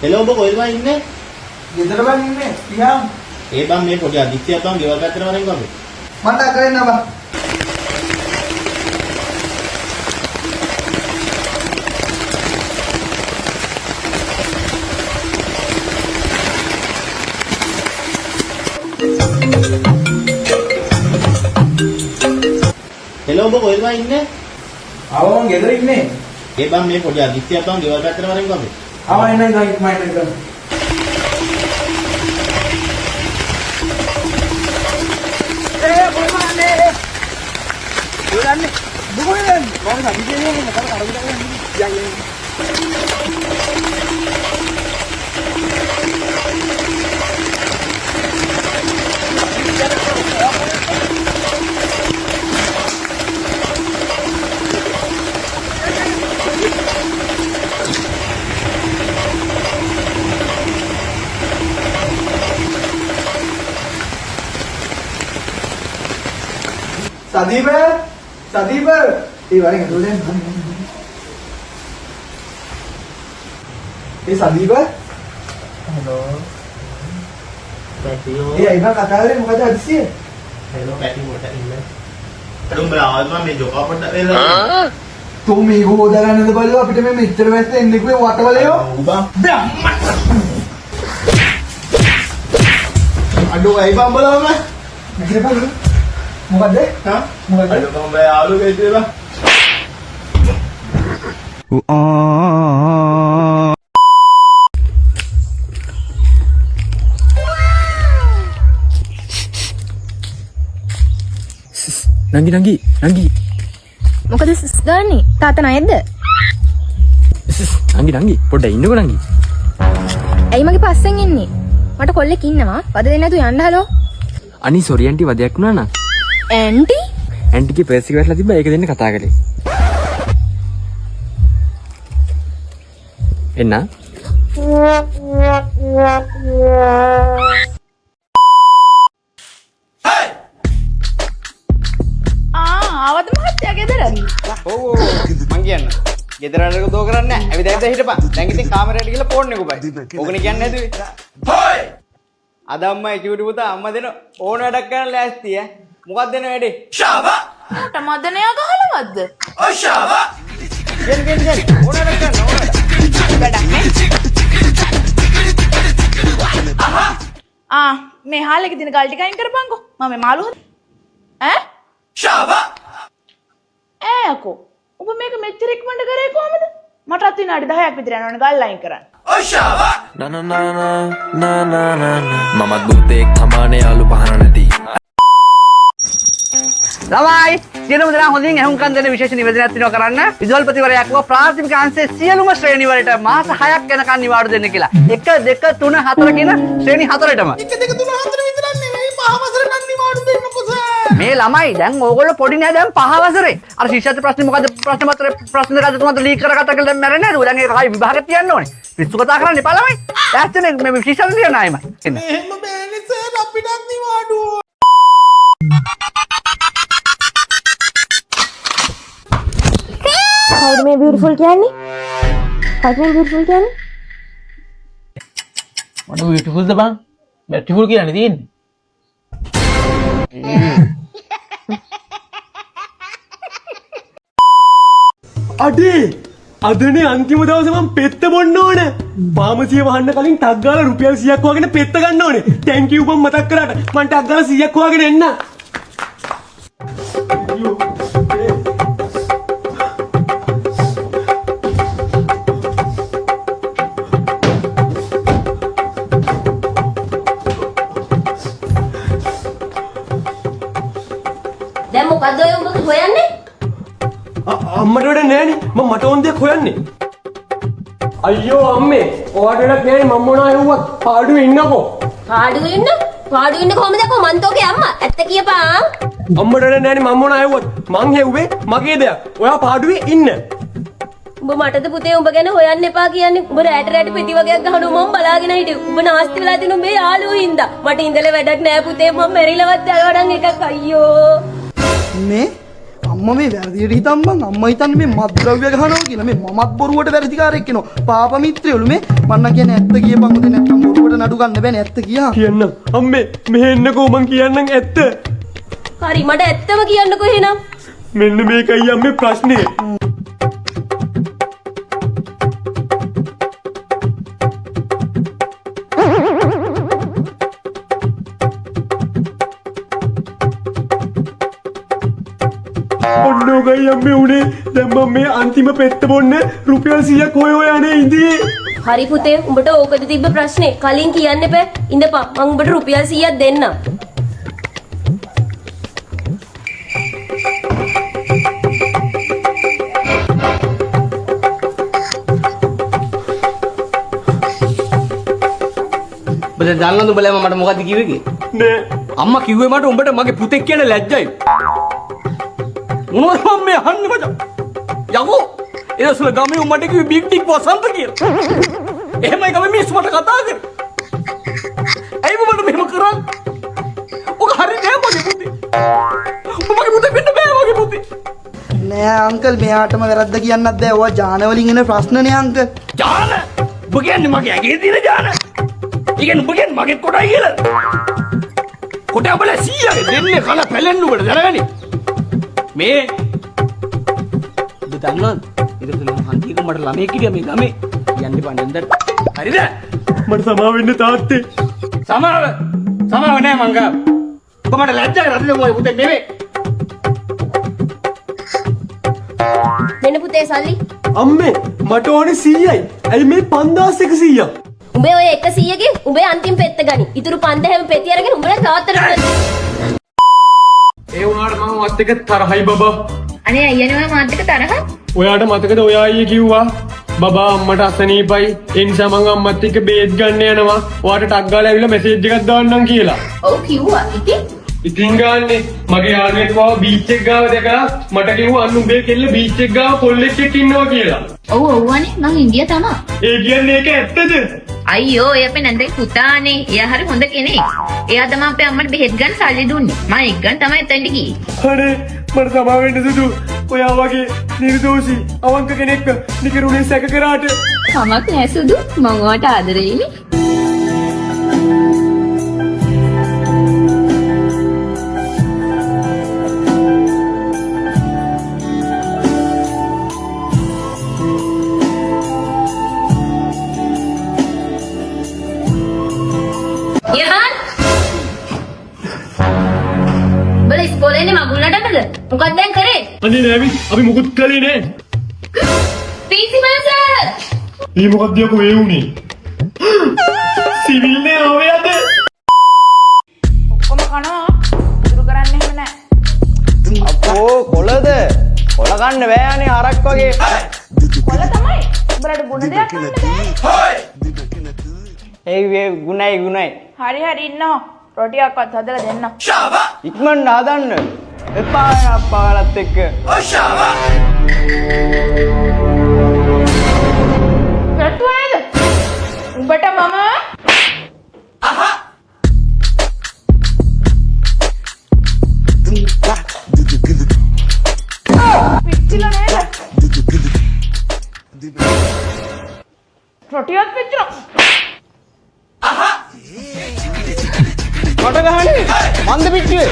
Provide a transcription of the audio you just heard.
හෙළ ඔබ කොහෙද ඉන්නේ? ගෙදර බං ඉන්නේ. පියාම්. ඒ බං මේ පොඩි අදිස්සියක් බං ගෙවල් පැත්තට වරෙන් ගමු. මට අකරෙන්න බං. හෙළ ඔබ කොහෙද ඉන්නේ? ආවා මං ගෙදර ඉන්නේ. ඒ බං මේ පොඩි අදිස්සියක් බං ගෙවල් පැත්තට වරෙන් ගමු. ආවා එන්න ඉතින් ඉක්මනට එන්න. Sadip, Sadip, වරෙන් එතකොට දැන්. Sadip. හෙලෝ. පැටියෝ. අයිබා කතා කරේ මොකද අදිසිය? හෙලෝ පැටි මොකට ඉන්න. උඹලා ආවම මේ ජොකා පොඩ්ඩක් වෙලා. තෝ මේක හොදාගන්නද බලව අපිට මේ මෙච්චර වැස්ස එන්නේ කුවේ වටවලයෝ. අඩෝ අයිබා බලවම. මෙතන බලන්න. මොකද? හා? මොකද? අඩෝ මම යාළු කෙටේලා. නංගි මොකද ගන්නේ තාත්තා නේද? නංගි පොඩ්ඩක් ඉන්නකෝ නංගි. ඇයි මගේ පස්සෙන් එන්නේ? මට කොල්ලෙක් ඉන්නවා. වද දෙන්න නැතු යන්න හලෝ. අනි සෝරි ඇන්ටි වදයක් වුණා නම්. ඇන්ටි? ඇන්ටිගේ පර්ස් එක වැටලා තිබ්බා ඒක දෙන්න කතා කරේ. එන්න. ආවද මහත්තයා ගෙදර? ඔව් මං කියන්න. ගෙදර වලක දෝ කරන්නේ නැහැ. ඇවිත් හිටපන්. දැන් ඉතින් කාමරයට ගිහලා ෆෝන් එක උපයි. ඕකනේ කියන්නේ නැතුවේ. හොයි! අද අම්මා කිව්ටි පුතා අම්මා දෙන ඕන වැඩක් කරන්න ලෑස්ති ඈ. මොකක්ද දෙන වැඩේ? ෂාවා! මට මදනයා ගහලවද්ද? ඔය ෂාවා! ගෙන් ඕන වැඩක් කරන්න ඕන වැඩක්. වැඩක් නේ. මේ හාලෙක දින ගල් ටික අයින් කරපන්කෝ. මම මාළු හද. ඈ? ෂාවා! ඈකෝ. ඔබ මේක මෙච්චර ඉක්මනට කරේ කොහමද? මටත් විනාඩි 10ක් විතර යනවනේ ගල් අයින් කරන්න. ඔය ෂාවා! මමත් බුත්තේක් තමානේ යාළු පහන නැති. ළමයි සියලුම දෙනා හොඳින් ඇහුම්කන් දෙන විශේෂ නිවේදනයක් තියෙනවා කරන්න. විදුහල්පතිවරයාක්ව ප්‍රාථමික අංශයේ සියලුම ශ්‍රේණි වලට මාස 6ක් යනකම් නිවාඩු දෙන්න කියලා. 1 2 3 4 කියන ශ්‍රේණි 4ටම. 1 2 3 4 විතරක් නෙවෙයි 5 වසරකට නිවාඩු දෙන්න කොහොමද? මේ ළමයි දැන් ඕගොල්ලෝ පොඩි නෑ දැන් 5 වසරේ. අර ශිෂ්‍යත්ව ප්‍රශ්නේ මොකද්ද ප්‍රශ්න පත්‍රේ ප්‍රශ්න දෙකක් තුනක් ලීක් කරගත්තා කියලා දැන් මැරෙන්නේ නේද? දැන් ඒක හයි විභාගෙ තියන්න ඕනේ. පිස්සු කතා කරන්න එපා ළමයි. ඈස්තනේ මේ ශිෂ්‍යත්ව තියන්න ආයෙම. එන්න. එහෙම බෑනේ සර් අපිටත් නිවාඩුව. කවුද මේ බියුටිෆුල් කියන්නේ? කවුද මේ බියුටිෆුල් කියන්නේ? මොන බියුටිෆුල්ද බං? බියුටිෆුල් කියන්නේ තියෙන්නේ. අඩේ අදනේ අන්තිම දවසේ මම පෙත්ත බොන්න ඕනේ. ෆාමසිය වහන්න කලින් ටක් ගාලා රුපියල් 100ක් වගේ පෙත්ත ගන්න ඕනේ. තැන්ක් යූ බං මතක් කරාට. මම ටක් ගාලා 100ක් වගේ එන්න. දැන් මොකද්ද ඔය උඹ හොයන්නේ? අම්මට වැඩ නෑනේ. මම මට ඕන දෙයක් හොයන්නේ. අයියෝ අම්මේ, ඔයාට වැඩක් නෑනේ. මම මොනවා හෙව්වත් පාඩුවේ ඉන්නකෝ. පාඩුවේ ඉන්න කොහමද අපෝ මන් තෝගේ අම්මා? ඇත්ත කියපන්. අම්මට වැඩ නෑනේ. මම මොනවා හෙව්වත් මං හෙව්වේ මගේ දෙයක්. ඔයා පාඩුවේ ඉන්න. උඹ මටද පුතේ උඹ ගැන හොයන්න එපා කියන්නේ. උඹ රැට පිටි වගේක් ගහන මම බලාගෙන හිටියේ. උඹ නාස්ති වෙලා තිනු මේ යාළුවෝ හින්දා. මට ඉඳලා වැඩක් නෑ පුතේ. මම මැරිලවත් යවඩන් එකක් අයියෝ. මේ අම්මා මේ වැරදියට හිතන් බං අම්මා හිතන්නේ මේ මත්ද්‍රව්‍ය ගහනවා කියලා මේ මමත් බොරුවට වැරදිකාරයෙක් කෙනවා පාප මිත්‍රයලු මේ මන්න කියන්නේ ඇත්ත කියපන් උදේ නැත්තම් බොරුවට නඩු ගන්න බෑනේ ඇත්ත කියා කියන්නම් අම්මේ මෙහෙ එන්නකෝ මං කියන්නම් ඇත්ත හරි මට ඇත්තම කියන්නකෝ එහෙනම්. මෙන්න මේකයි අම්මේ ප්‍රශ්නේ ඔන්නෝගයි අම්මේ උනේ දැන් මම මේ අන්තිම පෙත්ත බොන්න රුපියල් 100ක් හොය යන්නේ ඉඳී හරි පුතේ උඹට ඕකද තිබ්බ ප්‍රශ්නේ කලින් කියන්න එපා. ඉඳපන් මං උඹට රුපියල් 100ක් දෙන්නම්. බද දන්නවද උඹලා මට මොකද්ද කිව්වේ කියලා? නෑ අම්මා කිව්වේ මට උඹට මගේ පුතෙක් කියන ලැජ්ජයි. මොනවද මම මේ අහන්නේ මචං? යකෝ එදසල ගමේ උඹට කිව්වේ බිග් ටික් වසන්ත කියලා. එහෙමයි ගමේ මිනිස්සු මට කතා කරේ. ඇයි මම මෙහෙම කරන්නේ? ඔක හරි නෑ මගේ පුතේ. මගේ පුතේ වෙන්න බෑ මගේ පුතේ. නෑ අංකල් මෙයාටම වැරද්ද කියන්නත් බෑ ඔයා ජාන වලින් එන ප්‍රශ්නනේ අංකල් ජාන? ඔබ කියන්නේ මගේ ඇගේ තියෙන ජාන? ඉගෙන ඔබ කියන්නේ මගේ කොටයි කියලා. කොට අපල 100යි දෙන්නේ කල පැලෙන්න උඹට දැනගනි. මේ ඔබ දන්නවද? ඉතින් හන්දියක මට ළමයි කිරියා මේ ගමේ යන්න බණ්ඩෙන්ද? හරිද? මට සමාව වෙන්න තාත්තේ සමාව නෑ මං ගා. ඔබ මට ලැජ්ජා කරලා දෙන්න මොකද පුතේ නෙමෙයි. මෙන්න පුතේ සල්ලි. අම්මේ මට ඕනේ 100යි ඇයි මේ 5100ක් උඹේ ඔය 100කින් උඹේ අන්තිම පෙත්ත ගනි. ඉතුරු 5000ම පෙති අරගෙන උඹලා තාත්තට ඒ වුණාට මම වත් එක තරහයි බබා අනේ අයියනේ මාත් එක්ක තරහ. ඔයාට මතකද ඔයා අයියේ කිව්වා බබා අම්මට අසනීපයි ඒ නිසා මං අම්මත් එක්ක බේත් ගන්න යනවා ඔයාට ටක් ගාලා ඇවිල්ලා මෙසේජ් එකක් දාන්නම් කියලා ඔව් කිව්වා. ඉතින් ගාන්නේ මගේ යාළුවෙක් ආව බීච් එක ගාව දැකලා මට කිව්වා අන්න උඹේ කෙල්ල බීච් එක ගාව පොල්ලෙක් එක්ක ඉන්නවා කියලා ඔව් ඔව්වනේ මං ඉන්දියා තමා. ඒ කියන්නේ ඒක ඇත්තද අයියෝ එයා අපේ නන්දේ පුතානේ. එයා හරි හොඳ කෙනෙක්. එයා තමයි අපේ අම්මට බෙහෙත් ගන්න සල්ලි දුන්නේ. මම එක් ගන්න තමයි එතනට ගියේ. අනේ මට සමා වෙන්න සුදු ඔයා වගේ නිර්දෝෂී අවංක කෙනෙක් නිකරුණේ සැක කරාට කමක් නෑ සුදු. මම ඔයාට ආදරෙයිනේ. යහන් බල ඉස්කෝලේ නේ මගුල් නටන්නද? මොකක්ද දැන් කරේ? අනේ නෑවි අපි මුකුත් කළේ නෑ ප්‍රින්සිපල් සර් මේ මොකක්ද යකෝ ඒ උනේ සිවිල් නේ ආවේ අද ඔක්කොම කනවා. ඉතුරු කරන්න එහෙම නෑ. අපෝ කොළද? කොළ ගන්න බෑ අනේ හරක් වගේ. කොල්ල තමයි. උඹලට ගුණ දෙයක් ගන්න බෑ. ඒ ගුණයි. හරි ඉන්නෝ. රොටියක්වත් හදලා දෙන්න. ඉක්මනට හදන්න. එපා අප්පාලත් එක්ක. වැටුව නේද? උඹට මම පිච්චිලා නේද? රොටියක් පිච්චිලා. මට ගහන්නේ මන්ද පිට්ටුවේ